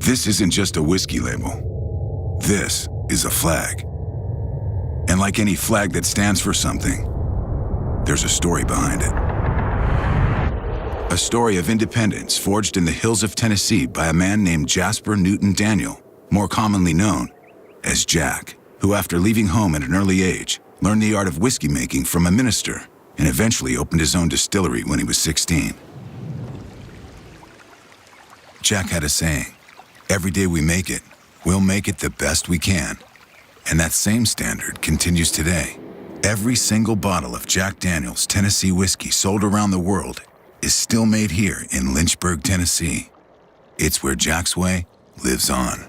This isn't just a whiskey label. This is a flag. And like any flag that stands for something, there's a story behind it. A story of independence forged in the hills of Tennessee by a man named Jasper Newton Daniel, more commonly known as Jack, who after leaving home at an early age, learned the art of whiskey making from a minister and eventually opened his own distillery when he was 16. Jack had a saying, "Every day we make it, we'll make it the best we can." And that same standard continues today. Every single bottle of Jack Daniel's Tennessee whiskey sold around the world is still made here in Lynchburg, Tennessee. It's where Jack's way lives on.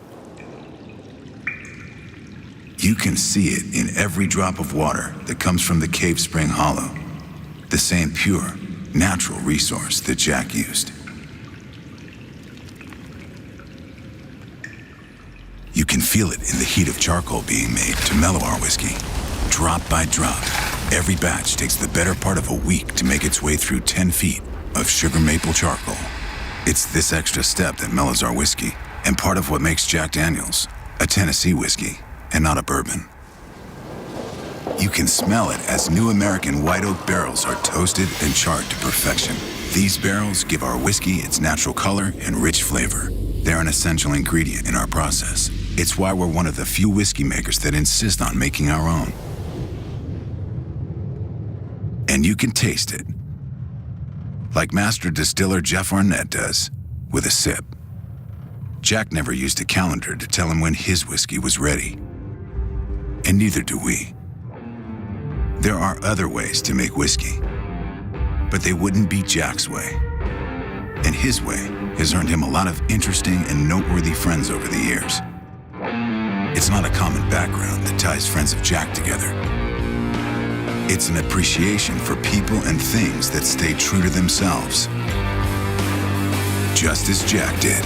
You can see it in every drop of water that comes from the Cave Spring Hollow, the same pure, natural resource that Jack used. You can feel it in the heat of charcoal being made to mellow our whiskey. Drop by drop, every batch takes the better part of a week to make its way through 10 feet of sugar maple charcoal. It's this extra step that mellows our whiskey, and part of what makes Jack Daniel's a Tennessee whiskey and not a bourbon. You can smell it as new American white oak barrels are toasted and charred to perfection. These barrels give our whiskey its natural color and rich flavor. They're an essential ingredient in our process. It's why we're one of the few whiskey makers that insist on making our own. And you can taste it, like master distiller Jeff Arnett does, with a sip. Jack never used a calendar to tell him when his whiskey was ready. And neither do we. There are other ways to make whiskey, but they wouldn't be Jack's way. And his way has earned him a lot of interesting and noteworthy friends over the years. It's not a common background that ties friends of Jack together. It's an appreciation for people and things that stay true to themselves, just as Jack did.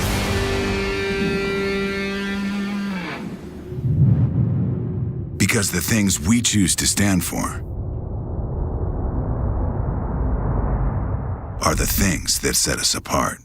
Because the things we choose to stand for are the things that set us apart.